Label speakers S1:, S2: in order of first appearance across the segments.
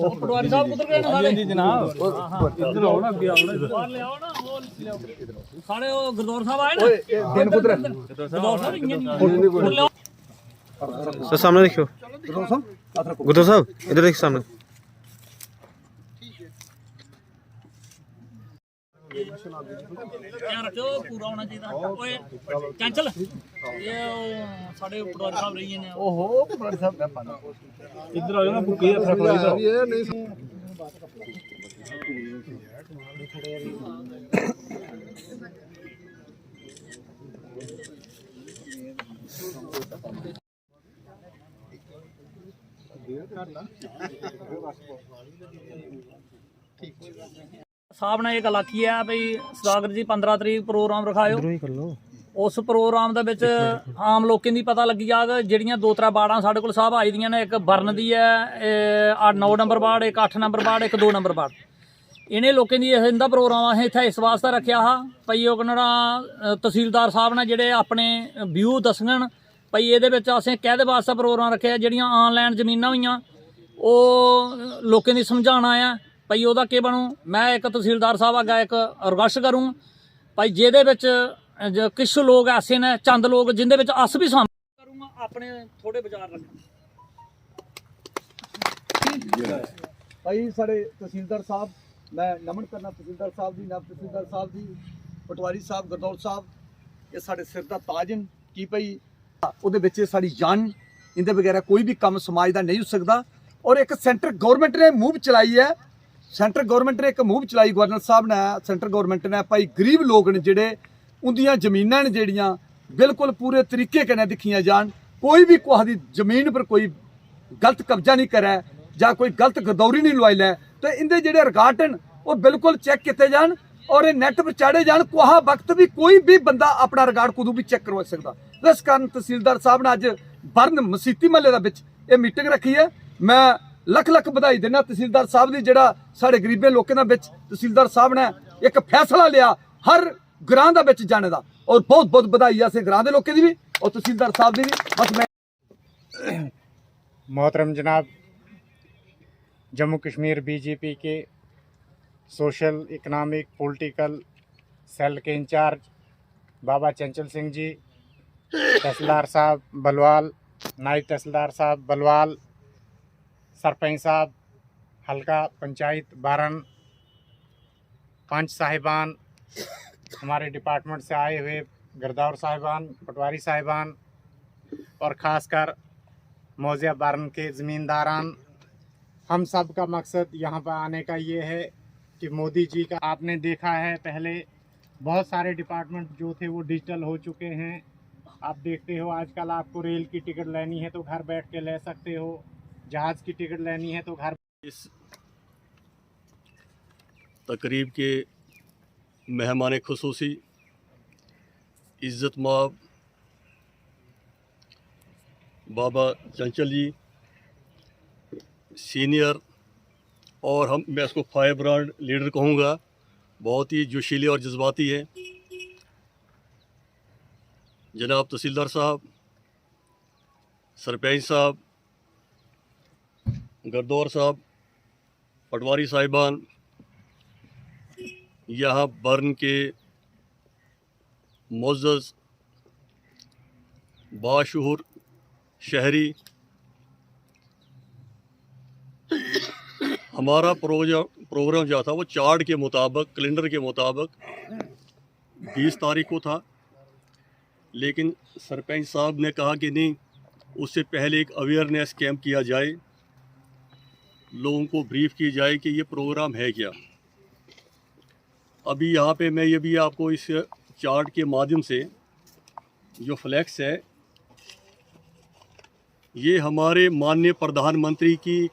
S1: पटवारी साहब उधर गए ना सारे जी जनाब। इधर आओ ना, अगे आओ ना, बाहर ले आओ ना, वो ले आओ सारे। वो गुरदौर साहब आए ना, दिन पुत्र गुरदौर साहब इंजन
S2: सर सामने देखियो। गुरदौर साहब इधर देखिए सामने।
S1: ध्यान रखो पूरा होना चाहिए। ओए कैंसल ये साढ़े पटवारी साहब रही ने। ओहो पटवारी साहब क्या पाना इधर आ जाओ ना, बुके रख लो इधर ये नहीं। साहब ने एक गल आखी है भाई सदागर जी 15 तरीक प्रोग्राम रखायो। उस प्रोग्राम दे विच आम लोकें दी पता लगी जाग। जिहड़ियां 2-3 बाड़ां साडे कोल साहब आई दियां ने, एक बरन दी है 9 नंबर बाड़, एक 8 नंबर बाड़, एक 2 नंबर बाड़। इन्हें लोकें दी इंदा प्रोग्राम असें इत्थे इस वास्ते रखिया हा भाई ओह कन्नै तहसीलदार साहब ने जिहड़े अपने व्यू दस्सण भाई इहदे विच असें कैहदे वास्ते प्रोग्राम रखेआ। जिहड़ियां ऑनलाइन जमीनां होईयां ओह लोकें दी समझाना है भाई ओहदा केह् बनू। मैं एक तहसीलदार साहब अग्गे एक रिक्वेस्ट करूँ भाई जेहदे विच किश लोग ऐसे ने, चंद लोग जिंदे विच अस भी शामिल करूँगा अपने थोड़े विचार रखना
S3: भाई। साढ़े तहसीलदार साहब मैं नमन करना तहसीलदार साहब दी, नायब तहसीलदार साहब दी, पटवारी साहब गुरदौर साहब ये साढ़े सिर दा ताज न कि भाई उहदे विच साड़ी जान इंदे बगैर कोई भी काम समाज का नहीं हो सकता। और एक सेंटर गौरमेंट ने मूव चलाई है, सेंटर गौरमेंट ने एक मूव चलाई गवर्नर साहब ने, सेंटर गौरमेंट ने भाई गरीब लोग ने जिहड़े उन्दियां जमीनां ने जिहड़ियां बिल्कुल पूरे तरीके कन्नै दिखियां जान। कोई भी कुसै दी जमीन पर कोई गलत कब्जा नहीं करे जां कोई गलत गरदौरी नहीं लवाई लै, तो इंदे जिहड़े रिकार्ड न वो बिल्कुल चेक किए जान और नैट पर चाढ़े जान। कुसै वक्त भी कोई भी बंदा अपना रिकार्ड कदों भी चेक करवा सकता। इस कारण तहसीलदार साहब ने अज बरन मसीती महल्ले दा विच ये मीटिंग रखी है। मैं लख लख बधाई देना तहसीलदार साहब की, जिहड़ा साढ़े गरीबे लोगों के विच तहसीलदार साहब ने एक फैसला लिया हर ग्रां दा विच जाने का। और बहुत बहुत बधाई असें ग्रां दे लोगों की भी और तहसीलदार साहब की भी। बस मैं
S4: मोहतरम जनाब जम्मू कश्मीर बीजेपी के सोशल इकनॉमिक पॉलिटिकल सेल के इंचार्ज बाबा चंचल सिंह जी, तहसीलदार साहब बलवाल, नायब तहसीलदार साहब बलवाल, सरपंच साहब हल्का पंचायत बारन, पंच साहिबान, हमारे डिपार्टमेंट से आए हुए गिरदौर साहिबान, पटवारी साहिबान और ख़ासकर मौज़िया बारन के ज़मींदारान, हम सब का मकसद यहाँ पर आने का ये है कि मोदी जी का आपने देखा है पहले बहुत सारे डिपार्टमेंट जो थे वो डिजिटल हो चुके हैं। आप देखते हो आजकल आपको रेल की टिकट लेनी है तो घर बैठ के ले सकते हो, जहाज़ की टिकट लेनी है तो घर।
S5: इस तकरीब के मेहमान खुसूसी इज़्ज़त माब बाबा चंचल जी सीनियर, और मैं इसको फायर ब्रांड लीडर कहूँगा, बहुत ही जोशीले और जज्बाती है। जनाब तहसीलदार साहब, सरपंच साहब, गरदौर साहब, पटवारी साहिबान, यहाँ बर्न के मुअज़्ज़ज़ बाशऊर शहरी, हमारा प्रोग्राम जो था वो चार्ट के मुताबिक, कैलेंडर के मुताबिक 20 तारीख को था, लेकिन सरपंच साहब ने कहा कि नहीं, उससे पहले एक अवेयरनेस कैंप किया जाए, लोगों को ब्रीफ की जाए कि ये प्रोग्राम है क्या। अभी यहाँ पे मैं ये भी आपको इस चार्ट के माध्यम से जो फ्लैक्स है, ये हमारे माननीय प्रधानमंत्री की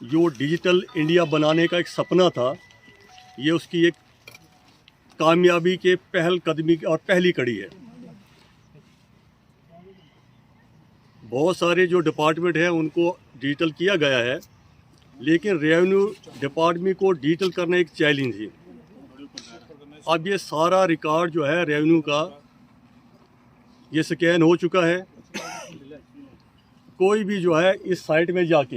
S5: जो डिजिटल इंडिया बनाने का एक सपना था, ये उसकी एक कामयाबी के पहल कदमी और पहली कड़ी है। बहुत सारे जो डिपार्टमेंट हैं उनको डिजिटल किया गया है, लेकिन रेवेन्यू डिपार्टमेंट को डिजिटल करना एक चैलेंज है। अब ये सारा रिकॉर्ड जो है रेवेन्यू का ये स्कैन हो चुका है। कोई भी जो है इस साइट में जाके,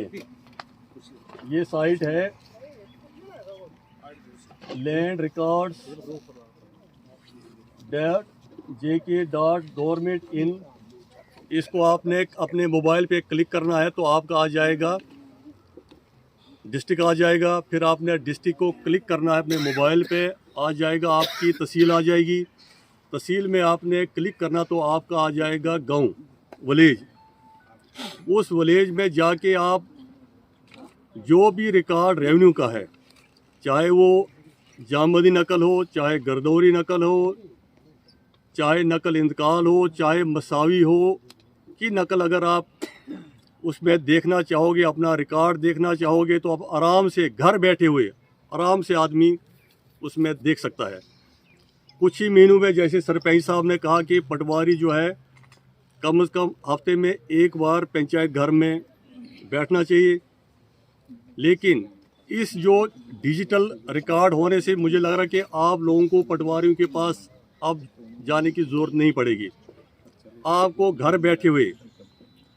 S5: ये साइट है लैंड रिकॉर्ड्स JK.government.in, इसको आपने अपने मोबाइल पे क्लिक करना है तो आपका आ जाएगा डिस्ट्रिक्ट आ जाएगा। फिर आपने डिस्ट्रिक्ट को क्लिक करना है अपने मोबाइल पे, आ जाएगा आपकी तहसील आ जाएगी। तहसील में आपने क्लिक करना तो आपका आ जाएगा गांव, विलेज। उस विलेज में जाके आप जो भी रिकॉर्ड रेवेन्यू का है, चाहे वो जामदी नकल हो, चाहे गर्दौरी नकल हो, चाहे नकल इंतकाल हो, चाहे मसावी हो की नकल, अगर आप उसमें देखना चाहोगे, अपना रिकॉर्ड देखना चाहोगे तो आप आराम से घर बैठे हुए आराम से आदमी उसमें देख सकता है। कुछ ही महीनों में, जैसे सरपंच साहब ने कहा कि पटवारी जो है कम से कम हफ्ते में एक बार पंचायत घर में बैठना चाहिए, लेकिन इस जो डिजिटल रिकॉर्ड होने से मुझे लग रहा है कि आप लोगों को पटवारियों के पास अब जाने की ज़रूरत नहीं पड़ेगी। आपको घर बैठे हुए,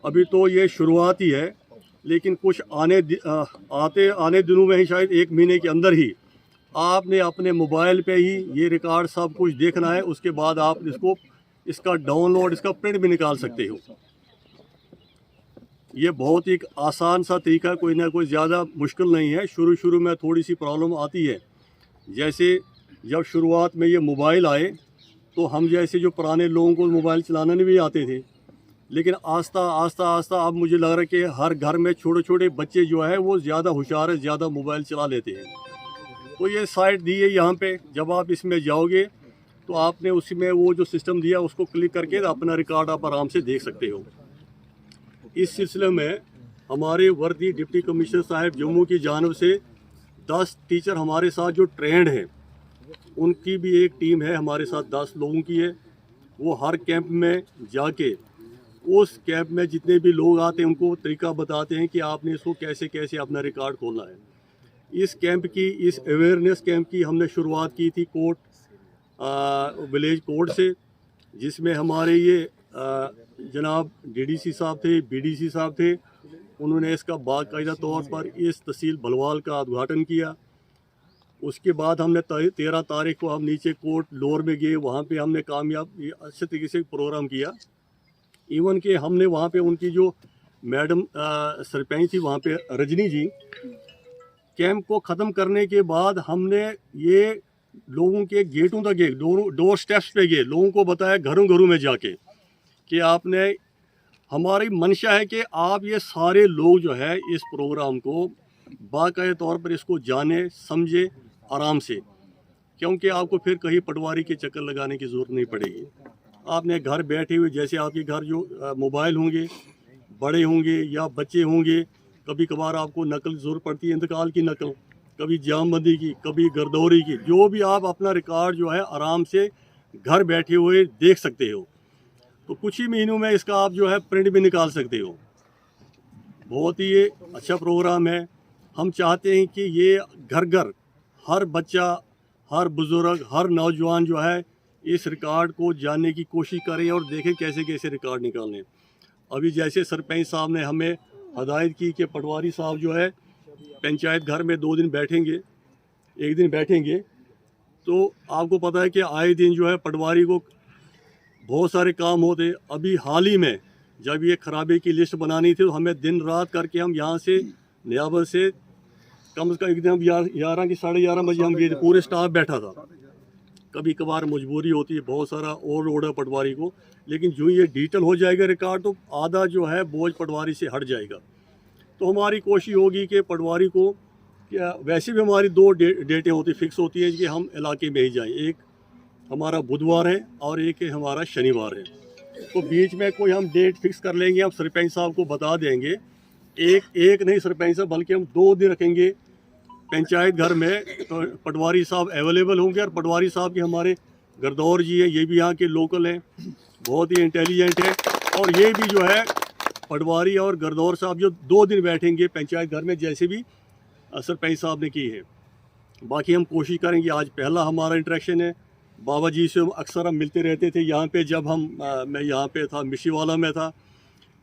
S5: अभी तो ये शुरुआत ही है, लेकिन कुछ आने दिनों में ही, शायद एक महीने के अंदर ही, आपने अपने मोबाइल पे ही ये रिकॉर्ड सब कुछ देखना है। उसके बाद आप इसका डाउनलोड, इसका प्रिंट भी निकाल सकते हो। ये बहुत ही आसान सा तरीका, कोई ना कोई ज़्यादा मुश्किल नहीं है। शुरू में थोड़ी सी प्रॉब्लम आती है, जैसे जब शुरुआत में ये मोबाइल आए तो हम जैसे जो पुराने लोगों को मोबाइल चलाना नहीं भी आते थे, लेकिन आस्ता अब मुझे लग रहा है कि हर घर में छोटे छोटे बच्चे जो है वो ज़्यादा होशियार है, ज़्यादा मोबाइल चला लेते हैं। तो ये साइट दी है यहाँ पे, जब आप इसमें जाओगे तो आपने उसमें वो जो सिस्टम दिया उसको क्लिक करके अपना रिकॉर्ड आप आराम से देख सकते हो। इस सिलसिले में हमारे वर्दी डिप्टी कमिश्नर साहब जम्मू की जानिब से 10 टीचर हमारे साथ जो ट्रेंड हैं, उनकी भी एक टीम है हमारे साथ, 10 लोगों की है। वो हर कैंप में जाके उस कैंप में जितने भी लोग आते हैं उनको तरीका बताते हैं कि आपने इसको कैसे कैसे अपना रिकॉर्ड खोलना है। इस कैंप की, इस अवेयरनेस कैंप की हमने शुरुआत की थी कोर्ट विलेज कोर्ट से, जिसमें हमारे ये जनाब DDC साहब थे, BDC साहब थे। उन्होंने इसका बाकायदा तौर पर इस तहसील भलवाल का उद्घाटन किया। उसके बाद हमने 13 तारीख को हम नीचे कोर्ट लोअर में गए, वहाँ पे हमने कामयाब अच्छे तरीके से प्रोग्राम किया। इवन कि हमने वहाँ पे उनकी जो मैडम सरपंच थी वहाँ पे रजनी जी, कैंप को ख़त्म करने के बाद हमने ये लोगों के गेटों तक गए, डोर स्टेप्स पे गए, लोगों को बताया घरों घरों में जाके कि आपने, हमारी मंशा है कि आप ये सारे लोग जो है इस प्रोग्राम को बाकायदा तौर पर इसको जाने समझे आराम से, क्योंकि आपको फिर कहीं पटवारी के चक्कर लगाने की ज़रूरत नहीं पड़ेगी। आपने घर बैठे हुए, जैसे आपके घर जो मोबाइल होंगे, बड़े होंगे या बच्चे होंगे, कभी कभार आपको नकल ज़रूरत पड़ती है, इंतकाल की नकल, कभी जामबंदी की, कभी गर्दौरी की, जो भी आप अपना रिकॉर्ड जो है आराम से घर बैठे हुए देख सकते हो। तो कुछ ही महीनों में इसका आप जो है प्रिंट भी निकाल सकते हो। बहुत ही ये अच्छा प्रोग्राम है। हम चाहते हैं कि ये घर घर, हर बच्चा, हर बुज़ुर्ग, हर नौजवान जो है इस रिकॉर्ड को जानने की कोशिश करें और देखें कैसे कैसे रिकॉर्ड निकालने। अभी जैसे सरपंच साहब ने हमें हदायत की कि पटवारी साहब जो है पंचायत घर में 2 दिन बैठेंगे, एक दिन बैठेंगे, तो आपको पता है कि आए दिन जो है पटवारी को बहुत सारे काम होते। अभी हाल ही में जब ये खराबे की लिस्ट बनानी थी तो हमें दिन रात करके हम यहाँ से नियाबत से कम से कम एकदम 11 की 11:30 बजे हम गए थे, पूरे स्टाफ बैठा था। कभी कभार मजबूरी होती है, बहुत सारा ओवरलोड है पटवारी को, लेकिन जो ये डिजिटल हो जाएगा रिकॉर्ड तो आधा जो है बोझ पटवारी से हट जाएगा। तो हमारी कोशिश होगी कि पटवारी को, क्या वैसे भी हमारी 2 डेटें होती फिक्स होती हैं कि हम इलाके में ही जाएं। एक हमारा बुधवार है और एक हमारा शनिवार है। तो बीच में कोई हम डेट फिक्स कर लेंगे, हम सरपंच साहब को बता देंगे। एक नहीं सरपंच साहब, बल्कि हम 2 दिन रखेंगे पंचायत घर में, तो पटवारी साहब अवेलेबल होंगे। और पटवारी साहब के हमारे गर्दौर जी हैं, ये भी यहाँ के लोकल हैं, बहुत ही इंटेलिजेंट है। और ये भी जो है पटवारी और गर्दौर साहब जो 2 दिन बैठेंगे पंचायत घर में, जैसे भी सरपंच साहब ने की है। बाकी हम कोशिश करेंगे, आज पहला हमारा इंटरेक्शन है, बाबा जी से अक्सर हम मिलते रहते थे यहाँ पे। जब मैं यहाँ पे था, मिशीवाला में था,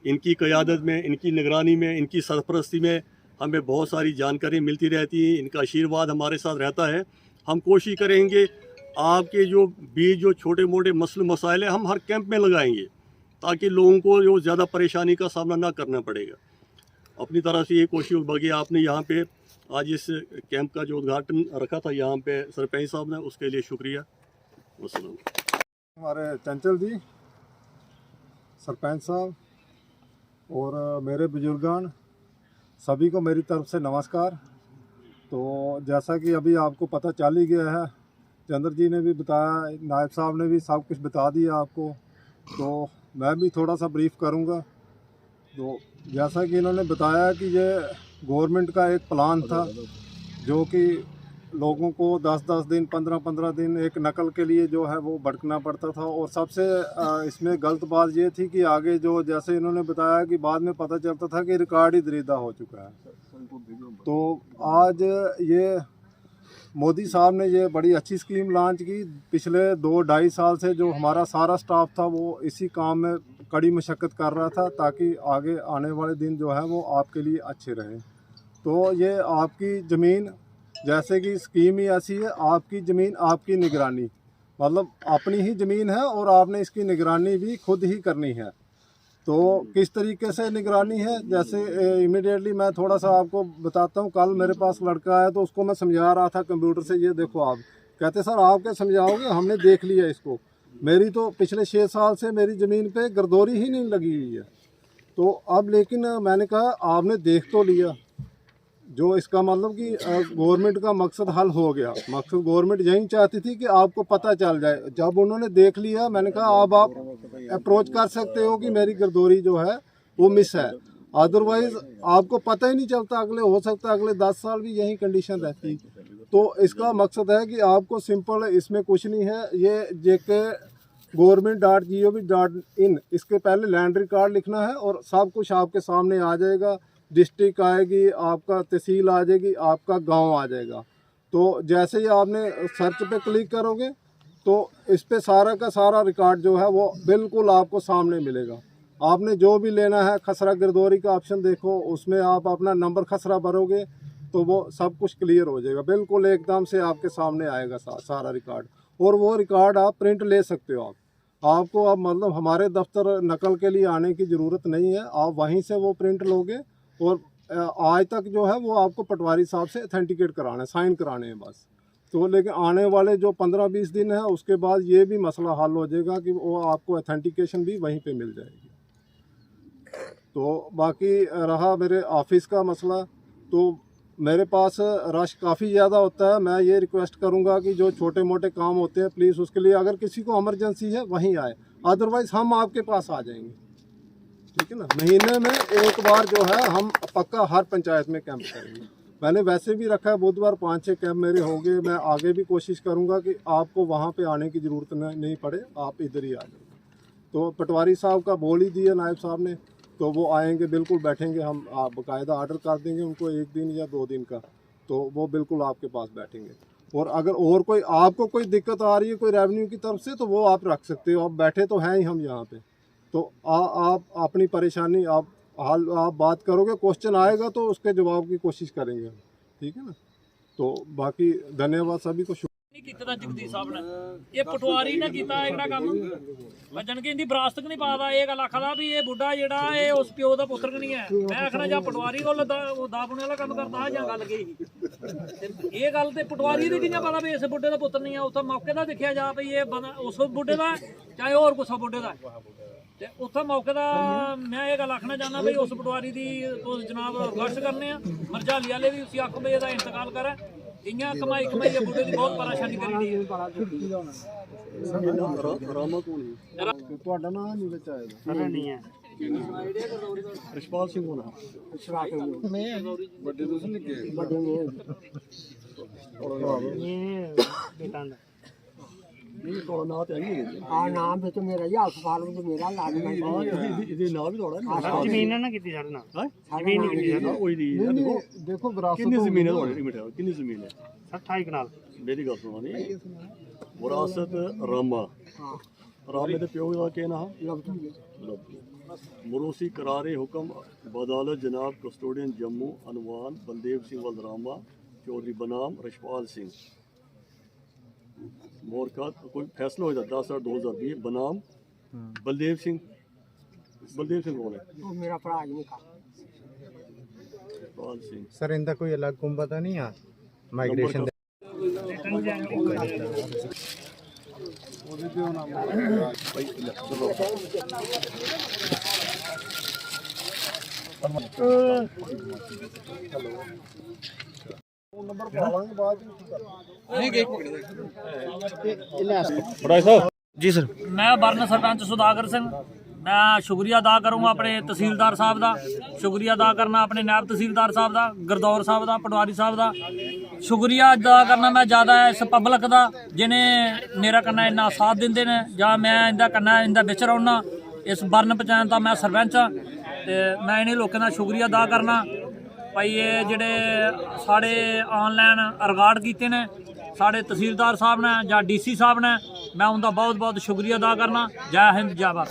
S5: इनकी क़यादत में, इनकी निगरानी में, इनकी सरपरस्ती में हमें बहुत सारी जानकारी मिलती रहती है। इनका आशीर्वाद हमारे साथ रहता है। हम कोशिश करेंगे आपके जो बीच जो छोटे मोटे मसले मसाइल हैं हम हर कैंप में लगाएंगे, ताकि लोगों को जो ज़्यादा परेशानी का सामना ना करना पड़ेगा। अपनी तरह से ये कोशिश बाकी आपने यहाँ पे आज इस कैंप का जो उद्घाटन रखा था यहाँ पे सरपंच साहब ने, उसके लिए शुक्रिया। वस्सलाम।
S6: हमारे चंचल जी, सरपंच साहब और मेरे बुजुर्गान, सभी को मेरी तरफ से नमस्कार। तो जैसा कि अभी आपको पता चल ही गया है, चंद्र जी ने भी बताया, नायब साहब ने भी सब कुछ बता दिया आपको, तो मैं भी थोड़ा सा ब्रीफ करूंगा। तो जैसा कि इन्होंने बताया कि ये गवर्नमेंट का एक प्लान था, जो कि लोगों को 10-10 दिन, 15-15 दिन एक नकल के लिए जो है वो भटकना पड़ता था। और सबसे इसमें गलत बात ये थी कि आगे जो जैसे इन्होंने बताया कि बाद में पता चलता था कि रिकॉर्ड ही दरीदा हो चुका है। तो आज ये मोदी साहब ने ये बड़ी अच्छी स्कीम लॉन्च की। पिछले 2-2.5 साल से जो हमारा सारा स्टाफ था वो इसी काम में कड़ी मशक्क़त कर रहा था, ताकि आगे आने वाले दिन जो है वो आपके लिए अच्छे रहें। तो ये आपकी ज़मीन, जैसे कि स्कीम ही ऐसी है, आपकी ज़मीन आपकी निगरानी, मतलब अपनी ही ज़मीन है और आपने इसकी निगरानी भी खुद ही करनी है। तो किस तरीके से निगरानी है, जैसे इमीडिएटली मैं थोड़ा सा आपको बताता हूँ। कल मेरे पास लड़का आया तो उसको मैं समझा रहा था कंप्यूटर से, ये देखो आप, कहते सर आप क्या समझाओगे, हमने देख लिया इसको। मेरी तो पिछले 6 साल से मेरी ज़मीन पे गर्दौरी ही नहीं लगी हुई है। तो अब लेकिन मैंने कहा आपने देख तो लिया, जो इसका मतलब कि गवर्नमेंट का मकसद हल हो गया। मकसद गवर्नमेंट यही चाहती थी कि आपको पता चल जाए। जब उन्होंने देख लिया, मैंने कहा अब आप अप्रोच कर सकते हो कि मेरी गर्दौरी जो है वो मिस है, अदरवाइज आपको पता ही नहीं चलता। हो सकता है अगले 10 साल भी यही कंडीशन रहती। तो इसका मकसद है कि आपको सिंपल, इसमें कुछ नहीं है। ये JK government.gov.in, इसके पहले लैंड रिकॉर्ड लिखना है और सब कुछ आपके सामने आ जाएगा। डिस्ट्रिक्ट आएगी, आपका तहसील आ जाएगी, आपका गांव आ जाएगा। तो जैसे ही आपने सर्च पे क्लिक करोगे तो इस पे सारा का सारा रिकॉर्ड जो है वो बिल्कुल आपको सामने मिलेगा। आपने जो भी लेना है, खसरा गिरदौरी का ऑप्शन देखो, उसमें आप अपना नंबर खसरा भरोगे तो वो सब कुछ क्लियर हो जाएगा, बिल्कुल एकदम से आपके सामने आएगा सारा रिकॉर्ड। और वो रिकॉर्ड आप प्रिंट ले सकते हो। आपको अब मतलब हमारे दफ्तर नकल के लिए आने की ज़रूरत नहीं है, आप वहीं से वो प्रिंट लोगे। और आज तक जो है वो आपको पटवारी साहब से अथेंटिकेट कराना है, साइन कराने हैं बस। तो लेकिन आने वाले जो 15-20 दिन है उसके बाद ये भी मसला हल हो जाएगा कि वो आपको अथेंटिकेशन भी वहीं पे मिल जाएगी। तो बाकी रहा मेरे ऑफिस का मसला, तो मेरे पास रश काफ़ी ज़्यादा होता है। मैं ये रिक्वेस्ट करूँगा कि जो छोटे मोटे काम होते हैं प्लीज़ उसके लिए अगर किसी को इमरजेंसी है वहीं आए, अदरवाइज़ हम आपके पास आ जाएंगे, ठीक है ना। महीने में एक बार जो है हम पक्का हर पंचायत में कैंप करेंगे। मैंने वैसे भी रखा है, बुधवार 5-6 कैंप मेरे हो गए। मैं आगे भी कोशिश करूँगा कि आपको वहाँ पे आने की ज़रूरत नहीं पड़े, आप इधर ही आ जाए। तो पटवारी साहब का बोल ही दिया नायब साहब ने, तो वो आएंगे, बिल्कुल बैठेंगे। हम आप बाकायदा ऑर्डर कर देंगे उनको 1 दिन या 2 दिन का, तो वो बिल्कुल आपके पास बैठेंगे। और अगर और कोई आपको कोई दिक्कत आ रही है कोई रेवेन्यू की तरफ से, तो वो आप रख सकते हो। आप बैठे तो हैं ही हम यहाँ पे, तो आप अपनी परेशानी आप बात करोगे, क्वेश्चन आएगा तो उसके जवाब की कोशिश करेंगे हम, ठीक है ना। तो बाकी धन्यवाद सभी को।
S1: नहीं कीता जगदीश साहब ने, ये पटवारी ने कीता एकड़ा काम, वजन की इनकी विरासत नहीं पादा। ये गल आखदा भी ये बुढ़ा जेड़ा ये उस प्यो दा पुत्र नहीं है। मैं आखना जा पटवारी को दाबने वाला काम करता है, गल गई ये गल ते पटवारी दी कियां पता भी इस बुढ़े दा पुत्र नहीं है। उत्थे मौके दा देखिया जा भी ये उस बुढ़े दा चाहे होर कुछ बुढ़े दा, ते उत्थे मौके दा मैं ये गल आखना चाहना भी उस पटवारी दी तुस जनाब रिक्वेस्ट करने आ, मरजाली वाले भी उसी आखो भी एदा इंतकाल करे। इयां कमाई ये बुढ़े दी बहुत परेशानी करी दी है।
S5: रामा कौन है?
S6: ਤੁਹਾਡਾ ਨਾਮ ਨਹੀਂ ਵਿੱਚ ਆਏਗਾ,
S4: नहीं है।
S5: रिशपाल सिंह कौन है?
S6: ਵੱਡੇ ਦੋਸਤ ਨਿੱਕੇ
S4: ये बेटा
S5: ਨਹੀਂ ਤੁਹਾਡਾ ਨਾਂ ਤੇ ਆਈ ਹੈ
S7: ਹਾਂ ਨਾਮ ਵਿੱਚ ਮੇਰਾ ਹੀ ਹਸਪਤਾਲ ਵਿੱਚ ਮੇਰਾ ਇਲਾਜ
S5: ਹਾਂ ਇਹਦੇ ਨਾਂ ਵੀ ਤੁਹਾਡਾ ਨਾ
S4: ਜ਼ਮੀਨ ਨਾ ਕੀਤੀ ਸਾਡੇ ਨਾਲ
S5: ਜ਼ਮੀਨ ਨਹੀਂ ਕੀਤੀ ਨਾ ਕੋਈ ਨਹੀਂ
S6: नहीं,
S5: ਦੇਖੋ
S6: नहीं, देखो विरासत
S5: ਕਿੰਨੀ
S6: तो
S5: ਜ਼ਮੀਨ ਹੈ
S6: होगी
S5: ਤੁਹਾਡੀ ਮਿੱਠਾ ਕਿੰਨੀ ਜ਼ਮੀਨ ਹੈ
S4: 28 ਕਨਾਲ
S5: ਮੇਰੀ ਗੱਲ ਸੁਣੋ ਨਹੀਂ ਵਿਰਾਸਤ ਰਾਮਾ ਰਾਮੇ ਦੇ ਪਿਓ ਦਾ ਕੀ ਨਾਮ ਲਵਲੀ ਮਰੋਸੀ ਕਰਾਰੇ ਹੁਕਮ ਬਦਾਲਤ ਜਨਾਬ ਕਸਟੋਡੀਅਨ ਜੰਮੂ ਅਨਵਾਨ ਬਲਦੇਵ ਸਿੰਘ ਵਲਰਾਮਾ ਚੌਧਰੀ ਬਨਾਮ ਰਸ਼ਪਾਲ ਸਿੰਘ ਮੋਰਕਾ ਕੋਈ ਫੈਸਲਾ ਹੋਇਆ 10/2020 ਬਨਾਮ ਬਲਦੇਵ ਸਿੰਘ ਕੌਣ ਹੈ
S7: ਉਹ ਮੇਰਾ ਭਰਾ ਹੀ ਨਹੀਂ ਕਾ
S5: ਰਸ਼ਪਾਲ ਸਿੰਘ
S4: ਸਰ ਇਹਦਾ ਕੋਈ ਅਲੱਗ ਕੁੰਬਾ ਤਾਂ ਨਹੀਂ ਆ ਮਾਈਗ੍ਰੇਸ਼ਨ
S2: ਜੀ ਸਰ
S1: ਮੈਂ ਬਰਨ ਸਰਪੰਚ ਸੁਦਾਗਰ ਸਿੰਘ ਮੈਂ ਸ਼ੁਕਰੀਆ ਅਦਾ ਕਰੂੰਗਾ ਆਪਣੇ ਤਹਿਸੀਲਦਾਰ ਸਾਹਿਬ ਦਾ, ਸ਼ੁਕਰੀਆ ਅਦਾ ਕਰਨਾ ਆਪਣੇ ਨਾਇਬ ਤਹਿਸੀਲਦਾਰ ਸਾਹਿਬ ਦਾ, ਗੁਰਦੌਰ ਸਾਹਿਬ ਦਾ, ਪਟਵਾਰੀ ਸਾਹਿਬ ਦਾ। ਸ਼ੁਕਰੀਆ ਅਦਾ ਕਰਨਾ ਮੈਂ ਜ਼ਿਆਦਾ ਇਸ ਪਬਲਿਕ ਦਾ ਜਿਹਨੇ ਮੇਰਾ ਕੰਨਾ ਇੰਨਾ ਸਾਥ ਦਿੰਦੇ ਨੇ ਜਾਂ ਮੈਂ ਇਹਦਾ ਕੰਨਾ ਇਹਦਾ ਵਿੱਚ ਰਹਿਣਾ। ਇਸ ਬਰਨ ਪੰਚਾਇਤ ਦਾ ਮੈਂ ਸਰਪੰਚ ਹਾਂ ਤੇ ਮੈਂ ਇਹਨੇ ਲੋਕਾਂ ਦਾ ਸ਼ੁਕਰੀਆ ਅਦਾ ਕਰਨਾ ਭਾਈ। ਇਹ ਜਿਹੜੇ ਸਾਡੇ ਆਨਲਾਈਨ ਰਿਕਾਰਡ ਕੀਤੇ ਨੇ ਸਾਡੇ ਤਹਿਸੀਲਦਾਰ ਸਾਹਿਬ ਨੇ ਜਾਂ ਡੀਸੀ ਸਾਹਿਬ ਨੇ, ਮੈਂ ਉਹਦਾ ਬਹੁਤ ਬਹੁਤ ਸ਼ੁਕਰੀਆ ਅਦਾ ਕਰਨਾ। ਜੈ ਹਿੰਦ ਜੈ ਭਾਰਤ।